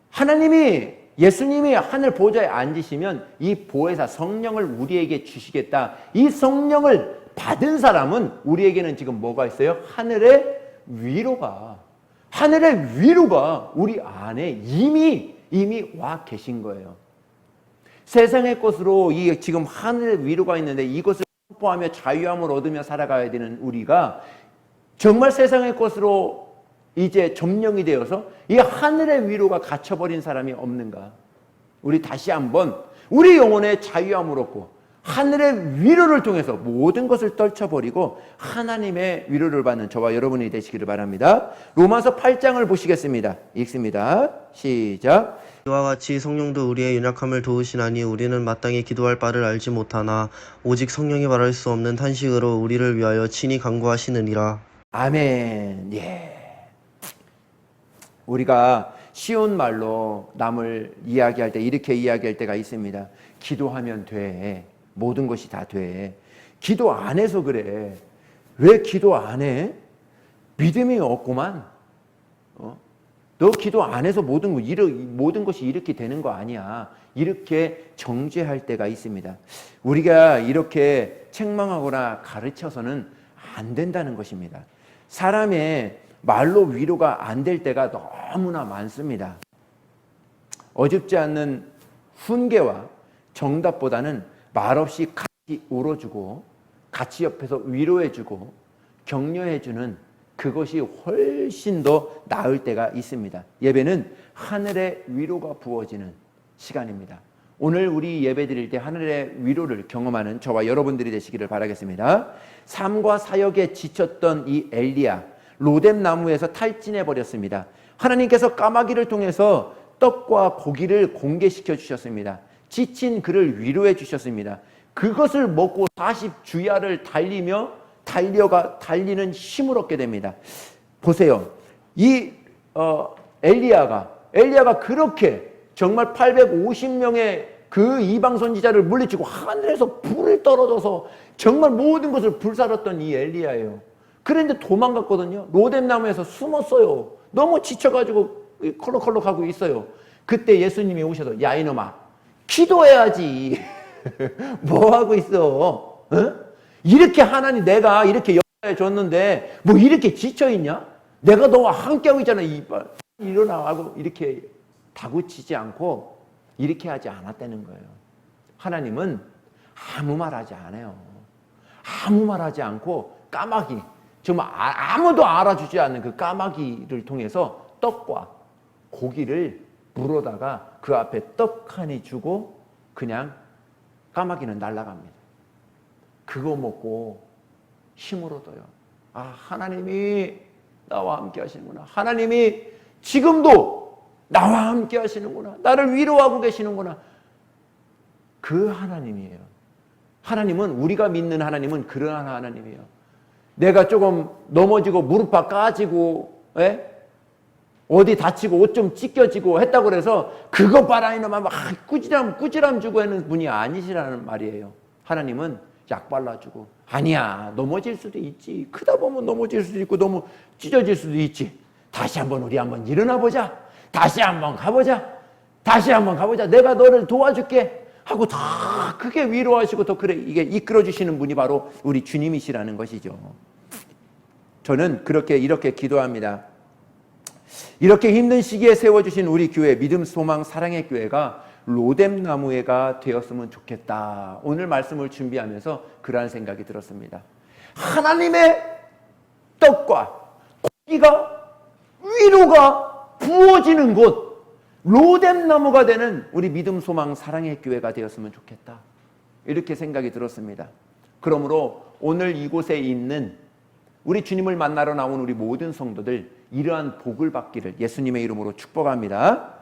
A: 하나님이, 예수님이 하늘 보좌에 앉으시면 이 보혜사 성령을 우리에게 주시겠다. 이 성령을 받은 사람은 우리에게는 지금 뭐가 있어요? 하늘의 하늘의 위로가 우리 안에 이미 와 계신 거예요. 세상의 것으로 이 지금 하늘의 위로가 있는데 이것을 확보하며 자유함을 얻으며 살아가야 되는 우리가 정말 세상의 것으로 이제 점령이 되어서 이 하늘의 위로가 갇혀버린 사람이 없는가? 우리 다시 한번 우리 영혼의 자유함을 얻고 하늘의 위로를 통해서 모든 것을 떨쳐버리고 하나님의 위로를 받는 저와 여러분이 되시기를 바랍니다. 로마서 8장을 보시겠습니다. 읽습니다. 시작.
B: 이와 같이 성령도 우리의 연약함을 도우시나니 우리는 마땅히 기도할 바를 알지 못하나 오직 성령이 말할 수 없는 탄식으로 우리를 위하여 친히 간구하시느니라.
A: 아멘. 예. 우리가 쉬운 말로 남을 이야기할 때 이렇게 이야기할 때가 있습니다. 기도하면 돼. 모든 것이 다 돼. 기도 안 해서 그래. 왜 기도 안 해? 믿음이 없구만. 너 기도 안 해서 모든 것이 이렇게 되는 거 아니야. 이렇게 정죄할 때가 있습니다. 우리가 이렇게 책망하거나 가르쳐서는 안 된다는 것입니다. 사람의 말로 위로가 안 될 때가 너무나 많습니다. 어줍지 않는 훈계와 정답보다는 말없이 같이 울어주고 같이 옆에서 위로해주고 격려해주는 그것이 훨씬 더 나을 때가 있습니다. 예배는 하늘의 위로가 부어지는 시간입니다. 오늘 우리 예배 드릴 때 하늘의 위로를 경험하는 저와 여러분들이 되시기를 바라겠습니다. 삶과 사역에 지쳤던 이 엘리야, 로뎀 나무에서 탈진해 버렸습니다. 하나님께서 까마귀를 통해서 떡과 고기를 공개시켜 주셨습니다. 지친 그를 위로해 주셨습니다. 그것을 먹고 40주야를 달리는 힘을 얻게 됩니다. 보세요. 이 엘리야가 그렇게 정말 850명의 그 이방 선지자를 물리치고 하늘에서 불을 떨어져서 정말 모든 것을 불살랐던 이 엘리야예요. 그런데 도망갔거든요. 로뎀 나무에서 숨었어요. 너무 지쳐가지고 컬럭컬럭하고 있어요. 그때 예수님이 오셔서 야 이놈아 기도해야지. 뭐 하고 있어? 이렇게 하나님 내가 이렇게 역사해 줬는데 뭐 이렇게 지쳐 있냐? 내가 너와 함께하고 있잖아. 일어나 하고 이렇게 다구치지 않고 이렇게 하지 않았다는 거예요. 하나님은 아무 말 하지 않아요. 아무 말 하지 않고 까마귀, 정말 아무도 알아주지 않는 그 까마귀를 통해서 떡과 고기를 물어다가 그 앞에 떡 하니 주고 그냥 까마귀는 날아갑니다. 그거 먹고 힘을 얻어요. 아, 하나님이 나와 함께 하시는구나. 하나님이 지금도 나와 함께 하시는구나. 나를 위로하고 계시는구나. 그 하나님이에요. 하나님은 우리가 믿는 하나님은 그러한 하나님이에요. 내가 조금 넘어지고 무릎팍 까지고 어디 다치고 옷 좀 찢겨지고 했다고 그래서 그거 봐라 이놈아 막 꾸지람 주고 하는 분이 아니시라는 말이에요. 하나님은 약 발라주고 아니야 넘어질 수도 있지. 크다 보면 넘어질 수도 있고 너무 찢어질 수도 있지. 다시 한번 우리 한번 일어나 보자. 다시 한번 가보자. 내가 너를 도와줄게 하고 더 크게 위로하시고 더 그래 이게 이끌어 주시는 분이 바로 우리 주님이시라는 것이죠. 저는 이렇게 기도합니다. 이렇게 힘든 시기에 세워주신 우리 교회 믿음 소망 사랑의 교회가 로뎀 나무가 되었으면 좋겠다. 오늘 말씀을 준비하면서 그러한 생각이 들었습니다. 하나님의 떡과 고기가 위로가 부어지는 곳 로뎀 나무가 되는 우리 믿음 소망 사랑의 교회가 되었으면 좋겠다. 이렇게 생각이 들었습니다. 그러므로 오늘 이곳에 있는 우리 주님을 만나러 나온 우리 모든 성도들 이러한 복을 받기를 예수님의 이름으로 축복합니다.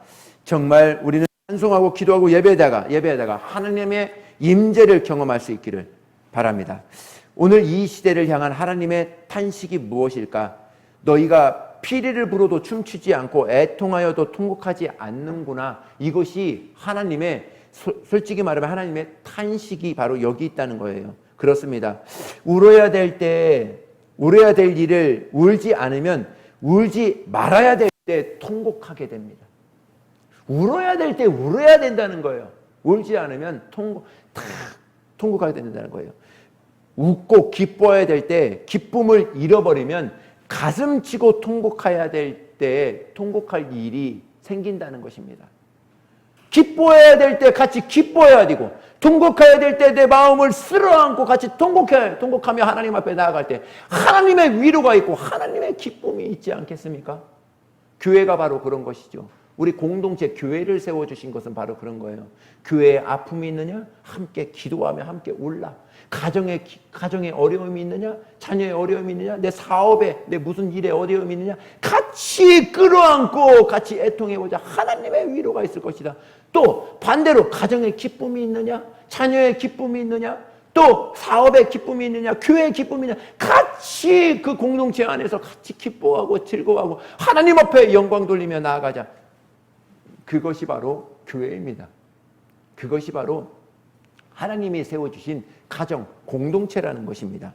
A: 정말 우리는 찬송하고 기도하고 예배하다가 하나님의 임재를 경험할 수 있기를 바랍니다. 오늘 이 시대를 향한 하나님의 탄식이 무엇일까? 너희가 피리를 불어도 춤추지 않고 애통하여도 통곡하지 않는구나. 이것이 하나님의 솔직히 말하면 하나님의 탄식이 바로 여기 있다는 거예요. 그렇습니다. 울어야 될 일을 울지 않으면 울지 말아야 될 때 통곡하게 됩니다. 울어야 될 때 울어야 된다는 거예요. 울지 않으면 통곡하게 된다는 거예요. 웃고 기뻐해야 될 때 기쁨을 잃어버리면 가슴 치고 통곡해야 될 때 통곡할 일이 생긴다는 것입니다. 기뻐해야 될 때 같이 기뻐해야 되고, 통곡해야 될 때 내 마음을 쓸어안고 같이 통곡하며 하나님 앞에 나아갈 때 하나님의 위로가 있고 하나님의 기쁨이 있지 않겠습니까? 교회가 바로 그런 것이죠. 우리 공동체 교회를 세워주신 것은 바로 그런 거예요. 교회에 아픔이 있느냐? 함께 기도하며 함께 울라. 가정에 어려움이 있느냐? 자녀의 어려움이 있느냐? 내 사업에, 내 무슨 일에 어려움이 있느냐? 같이 끌어안고 같이 애통해보자. 하나님의 위로가 있을 것이다. 또 반대로 가정에 기쁨이 있느냐? 자녀의 기쁨이 있느냐? 또 사업의 기쁨이 있느냐? 교회의 기쁨이 있느냐? 같이 그 공동체 안에서 같이 기뻐하고 즐거워하고 하나님 앞에 영광 돌리며 나아가자. 그것이 바로 교회입니다. 그것이 바로 하나님이 세워주신 가정, 공동체라는 것입니다.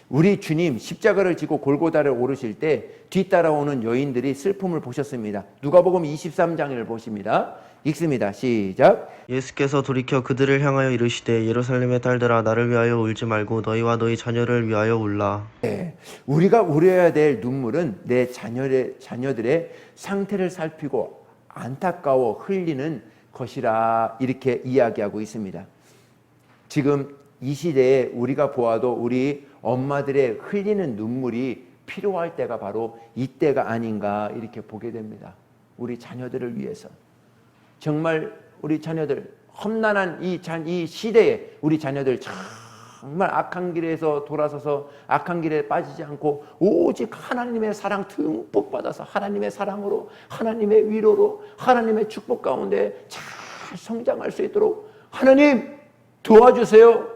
A: 우리 주님 십자가를 지고 골고다를 오르실 때 뒤따라오는 여인들이 슬픔을 보셨습니다. 누가복음 23장을 보십니다. 읽습니다. 시작.
B: 예수께서 돌이켜 그들을 향하여 이르시되 예루살렘의 딸들아 나를 위하여 울지 말고 너희와 너희 자녀를 위하여 울라.
A: 네, 우리가 울어야 될 눈물은 내 자녀들의 상태를 살피고 안타까워 흘리는 것이라 이렇게 이야기하고 있습니다. 지금 이 시대에 우리가 보아도 우리 엄마들의 흘리는 눈물이 필요할 때가 바로 이때가 아닌가 이렇게 보게 됩니다. 우리 자녀들을 위해서. 정말 우리 자녀들, 험난한 이 시대에 우리 자녀들 정말 악한 길에서 돌아서서 악한 길에 빠지지 않고 오직 하나님의 사랑 듬뿍 받아서 하나님의 사랑으로, 하나님의 위로로, 하나님의 축복 가운데 잘 성장할 수 있도록 하나님 도와주세요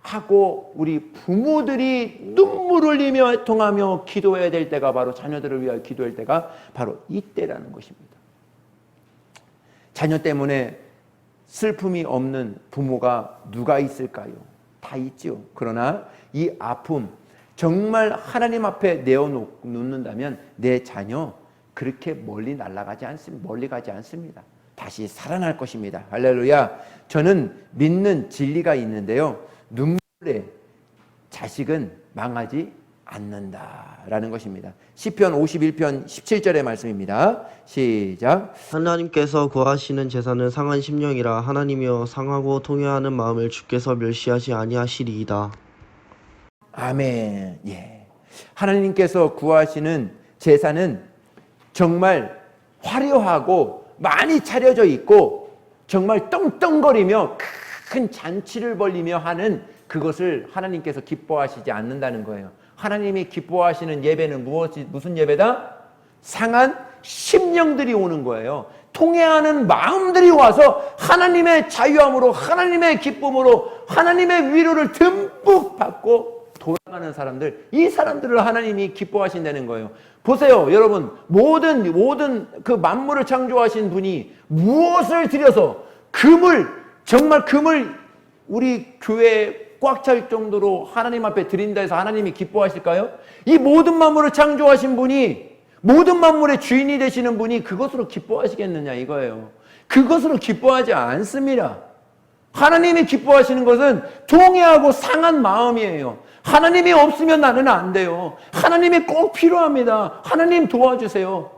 A: 하고 우리 부모들이 눈물 흘리며 애통하며 기도해야 될 때가 바로 자녀들을 위하여 기도할 때가 바로 이때라는 것입니다. 자녀 때문에 슬픔이 없는 부모가 누가 있을까요? 다 있죠. 그러나 이 아픔 정말 하나님 앞에 내어놓는다면 내 자녀 그렇게 멀리 가지 않습니다. 다시 살아날 것입니다. 할렐루야. 저는 믿는 진리가 있는데요. 눈물에 자식은 망하지 않는다라는 것입니다. 시편 51편 17절의 말씀입니다. 시작.
B: 하나님께서 구하시는 제사는 상한 심령이라 하나님이여 상하고 통회하는 마음을 주께서 멸시하지 아니하시리이다.
A: 아멘. 예. 하나님께서 구하시는 제사는 정말 화려하고 많이 차려져 있고 정말 떵떵거리며 큰 잔치를 벌리며 하는 그것을 하나님께서 기뻐하시지 않는다는 거예요. 하나님이 기뻐하시는 예배는 무슨 예배다? 상한 심령들이 오는 거예요. 통회하는 마음들이 와서 하나님의 자유함으로 하나님의 기쁨으로 하나님의 위로를 듬뿍 받고 돌아가는 사람들, 이 사람들을 하나님이 기뻐하신다는 거예요. 보세요, 여러분. 모든 그 만물을 창조하신 분이 무엇을 들여서 정말 금을 우리 교회에 꽉 찰 정도로 하나님 앞에 드린다 해서 하나님이 기뻐하실까요? 이 모든 만물을 창조하신 분이, 모든 만물의 주인이 되시는 분이 그것으로 기뻐하시겠느냐 이거예요. 그것으로 기뻐하지 않습니다. 하나님이 기뻐하시는 것은 통회하고 상한 마음이에요. 하나님이 없으면 나는 안 돼요. 하나님이 꼭 필요합니다. 하나님 도와주세요.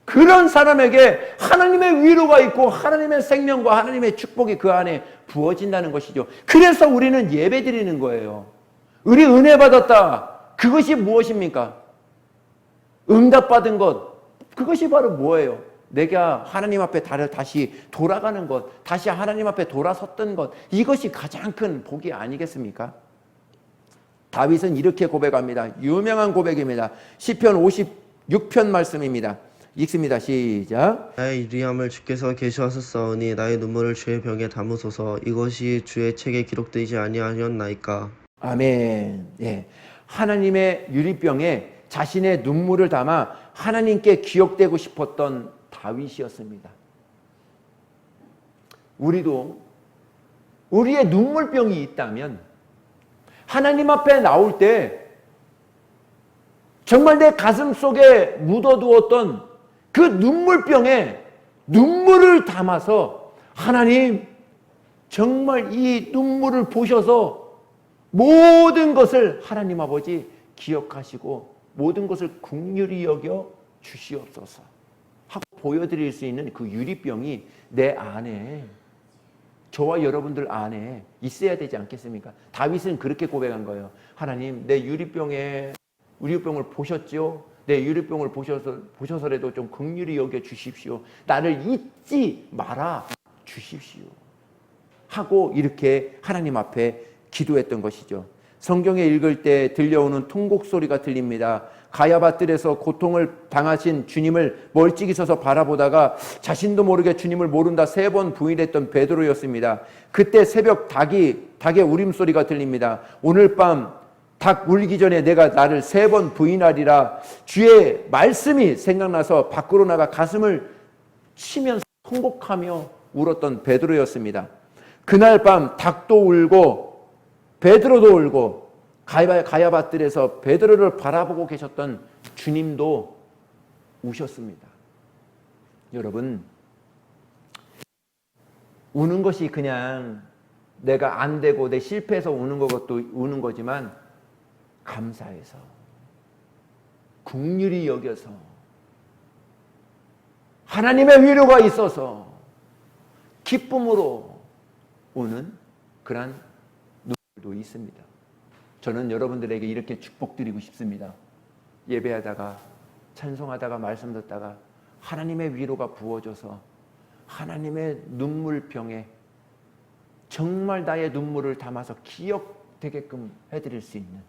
A: 그런 사람에게 하나님의 위로가 있고 하나님의 생명과 하나님의 축복이 그 안에 부어진다는 것이죠. 그래서 우리는 예배 드리는 거예요. 우리 은혜 받았다. 그것이 무엇입니까? 응답받은 것. 그것이 바로 뭐예요? 내가 하나님 앞에 다시 돌아가는 것, 다시 하나님 앞에 돌아섰던 것, 이것이 가장 큰 복이 아니겠습니까? 다윗은 이렇게 고백합니다. 유명한 고백입니다. 시편 56편 말씀입니다. 읽습니다. 시작.
B: 나의 유리함을 주께서 계시하셨사오니 나의 눈물을 주의 병에 담으소서. 이것이 주의 책에 기록되지 아니하였나이까.
A: 아멘. 예. 하나님의 유리병에 자신의 눈물을 담아 하나님께 기억되고 싶었던 다윗이었습니다. 우리도 우리의 눈물병이 있다면 하나님 앞에 나올 때 정말 내 가슴 속에 묻어두었던 그 눈물병에 눈물을 담아서 하나님 정말 이 눈물을 보셔서 모든 것을 하나님 아버지 기억하시고 모든 것을 긍휼히 여겨 주시옵소서 하고 보여드릴 수 있는 그 유리병이 내 안에, 저와 여러분들 안에 있어야 되지 않겠습니까? 다윗은 그렇게 고백한 거예요. 하나님, 내 유리병을 보셨죠? 내 유리병을 보셔서라도 좀 긍휼히 여겨 주십시오. 나를 잊지 말아 주십시오 하고 이렇게 하나님 앞에 기도했던 것이죠. 성경에 읽을 때 들려오는 통곡 소리가 들립니다. 가야바뜰에서 고통을 당하신 주님을 멀찍이 서서 바라보다가 자신도 모르게 주님을 모른다 3번 부인했던 베드로였습니다. 그때 새벽 닭의 울음소리가 들립니다. 오늘 밤 닭 울기 전에 내가 나를 3번 부인하리라. 주의 말씀이 생각나서 밖으로 나가 가슴을 치면서 통곡하며 울었던 베드로였습니다. 그날 밤 닭도 울고 베드로도 울고 가야바뜰에서 베드로를 바라보고 계셨던 주님도 우셨습니다. 여러분, 우는 것이 그냥 내가 안 되고 내 실패해서 우는 것도 우는 거지만 감사해서, 긍휼히 여겨서, 하나님의 위로가 있어서 기쁨으로 우는 그런 눈물도 있습니다. 저는 여러분들에게 이렇게 축복드리고 싶습니다. 예배하다가, 찬송하다가, 말씀 듣다가 하나님의 위로가 부어져서 하나님의 눈물병에 정말 나의 눈물을 담아서 기억되게끔 해드릴 수 있는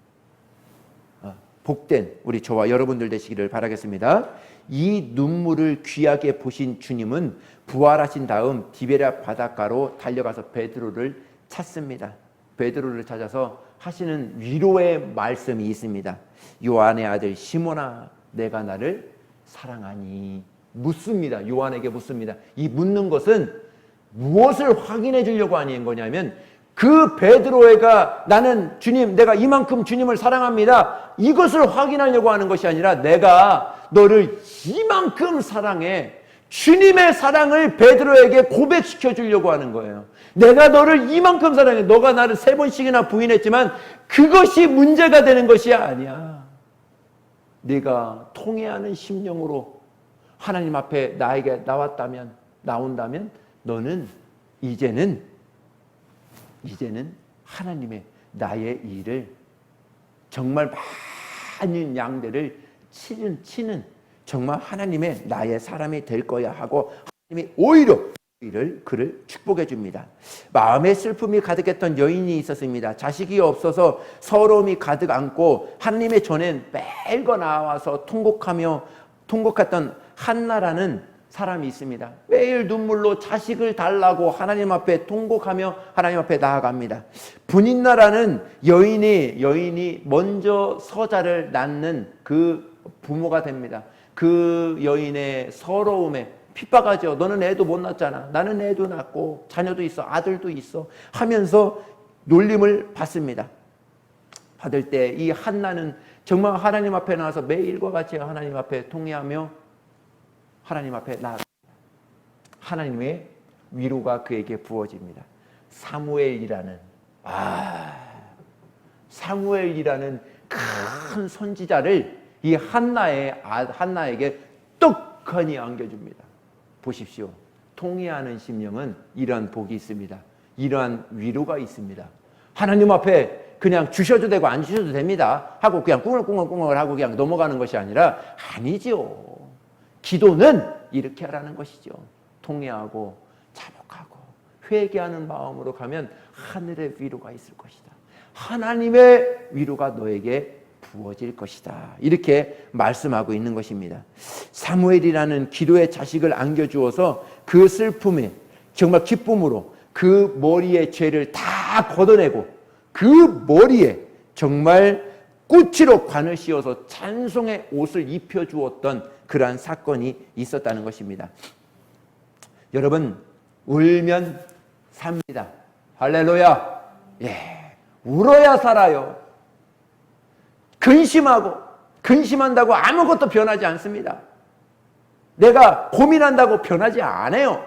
A: 복된 우리 저와 여러분들 되시기를 바라겠습니다. 이 눈물을 귀하게 보신 주님은 부활하신 다음 디베랴 바닷가로 달려가서 베드로를 찾습니다. 베드로를 찾아서 하시는 위로의 말씀이 있습니다. 요한의 아들 시몬아, 내가 나를 사랑하니? 묻습니다. 요한에게 묻습니다. 이 묻는 것은 무엇을 확인해 주려고 하는 거냐면, 그 베드로가 나는 주님, 내가 이만큼 주님을 사랑합니다, 이것을 확인하려고 하는 것이 아니라 내가 너를 이만큼 사랑해, 주님의 사랑을 베드로에게 고백시켜 주려고 하는 거예요. 내가 너를 이만큼 사랑해. 너가 나를 3번씩이나 부인했지만 그것이 문제가 되는 것이 아니야. 네가 통회하는 심령으로 하나님 앞에 나에게 나온다면 너는 이제는 하나님의 나의 일을, 정말 많은 양대를 치는 정말 하나님의 나의 사람이 될 거야 하고 하나님이 오히려 그를 축복해 줍니다. 마음의 슬픔이 가득했던 여인이 있었습니다. 자식이 없어서 서러움이 가득 안고 하나님의 전에 매일 나와서 통곡했던 한나라는 사람이 있습니다. 매일 눈물로 자식을 달라고 하나님 앞에 통곡하며 하나님 앞에 나아갑니다. 분인나라는 여인이 먼저 서자를 낳는 그 부모가 됩니다. 그 여인의 서러움에 핍박하죠. 너는 애도 못 낳았잖아. 나는 애도 낳고 자녀도 있어, 아들도 있어 하면서 놀림을 받습니다. 받을 때 이 한나는 정말 하나님 앞에 나와서 매일과 같이 하나님 앞에 통회하며 하나님 앞에 나아갑니다. 하나님의 위로가 그에게 부어집니다. 사무엘이라는 큰 선지자를 이 한나에게 떡하니 안겨줍니다. 보십시오. 통회하는 심령은 이러한 복이 있습니다. 이러한 위로가 있습니다. 하나님 앞에 그냥 주셔도 되고 안 주셔도 됩니다 하고 그냥 꿍얼꿍얼 하고 그냥 넘어가는 것이 아니라, 아니죠. 기도는 이렇게 하라는 것이죠. 통회하고 자복하고 회개하는 마음으로 가면 하늘의 위로가 있을 것이다. 하나님의 위로가 너에게 부어질 것이다. 이렇게 말씀하고 있는 것입니다. 사무엘이라는 기도의 자식을 안겨주어서 그 슬픔에 정말 기쁨으로 그 머리의 죄를 다 걷어내고 그 머리에 정말 꽃으로 관을 씌워서 찬송의 옷을 입혀주었던 그러한 사건이 있었다는 것입니다. 여러분, 울면 삽니다. 할렐루야. 울어야 살아요. 근심한다고 아무것도 변하지 않습니다. 내가 고민한다고 변하지 않아요.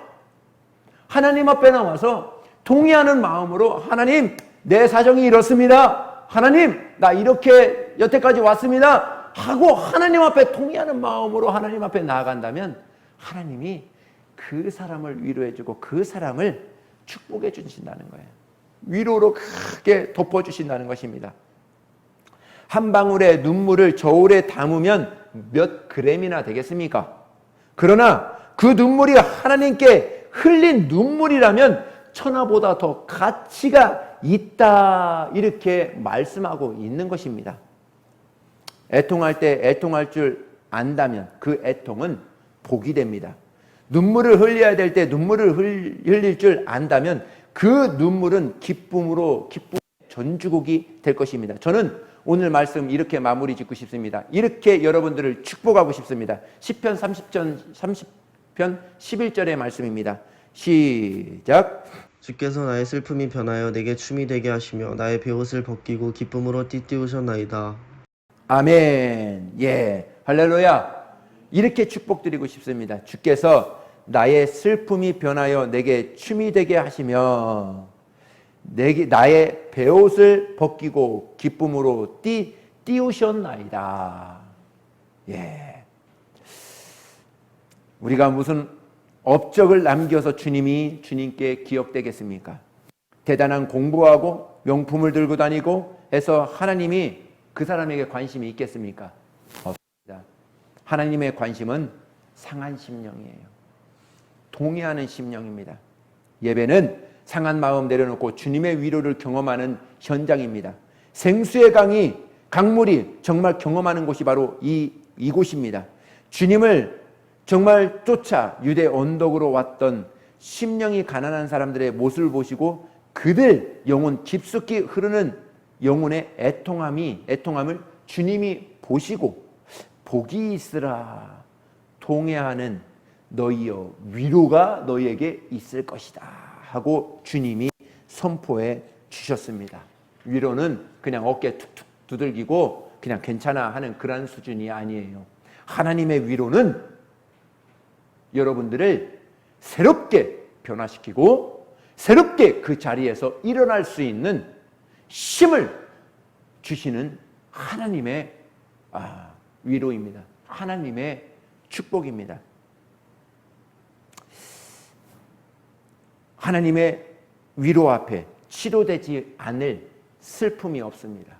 A: 하나님 앞에 나와서 동의하는 마음으로, 하나님, 내 사정이 이렇습니다. 하나님, 나 이렇게 여태까지 왔습니다. 하고 하나님 앞에 통회하는 마음으로 하나님 앞에 나아간다면 하나님이 그 사람을 위로해주고 그 사람을 축복해 주신다는 거예요. 위로로 크게 덮어주신다는 것입니다. 한 방울의 눈물을 저울에 담으면 몇 그램이나 되겠습니까? 그러나 그 눈물이 하나님께 흘린 눈물이라면 천하보다 더 가치가 있다, 이렇게 말씀하고 있는 것입니다. 애통할 때 애통할 줄 안다면 그 애통은 복이 됩니다. 눈물을 흘려야 될 때 눈물을 흘릴 줄 안다면 그 눈물은 기쁨의 전주곡이 될 것입니다. 저는 오늘 말씀 이렇게 마무리 짓고 싶습니다. 이렇게 여러분들을 축복하고 싶습니다. 시편 30편 11절의 말씀입니다. 시작.
B: 주께서 나의 슬픔이 변하여 내게 춤이 되게 하시며 나의 베옷을 벗기고 기쁨으로 띠띠우셨나이다.
A: 아멘. 예, 할렐루야. 이렇게 축복드리고 싶습니다. 주께서 나의 슬픔이 변하여 내게 춤이 되게 하시며 나의 베옷을 벗기고 기쁨으로 띠우셨나이다. 예. 우리가 무슨 업적을 남겨서 주님께 기억되겠습니까? 대단한 공부하고 명품을 들고 다니고 해서 하나님이 그 사람에게 관심이 있겠습니까? 없습니다. 하나님의 관심은 상한 심령이에요. 동의하는 심령입니다. 예배는 상한 마음 내려놓고 주님의 위로를 경험하는 현장입니다. 생수의 강물이 정말 경험하는 곳이 바로 이곳입니다. 주님을 정말 쫓아 유대 언덕으로 왔던 심령이 가난한 사람들의 모습을 보시고 그들 영혼 깊숙이 흐르는 영혼의 애통함을 주님이 보시고 복이 있으라 통회하는 너희여 위로가 너희에게 있을 것이다 하고 주님이 선포해 주셨습니다. 위로는 그냥 어깨 툭툭 두들기고 그냥 괜찮아 하는 그런 수준이 아니에요. 하나님의 위로는 여러분들을 새롭게 변화시키고 새롭게 그 자리에서 일어날 수 있는 힘을 주시는 하나님의 위로입니다. 하나님의 축복입니다. 하나님의 위로 앞에 치료되지 않을 슬픔이 없습니다.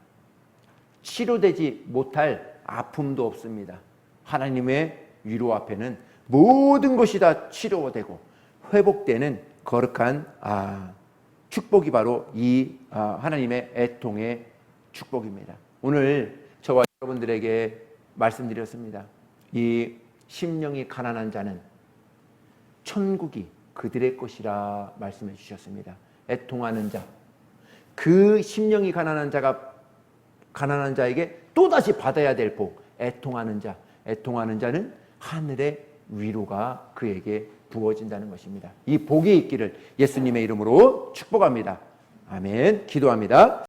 A: 치료되지 못할 아픔도 없습니다. 하나님의 위로 앞에는 모든 것이 다 치료되고 회복되는 거룩한 축복이 바로 이 하나님의 애통의 축복입니다. 오늘 저와 여러분들에게 말씀드렸습니다. 이 심령이 가난한 자는 천국이 그들의 것이라 말씀해 주셨습니다. 애통하는 자, 그 심령이 가난한 자에게 또다시 받아야 될 복, 애통하는 자는 하늘의 위로가 그에게 부어진다는 것입니다. 이 복이 있기를 예수님의 이름으로 축복합니다. 아멘. 기도합니다.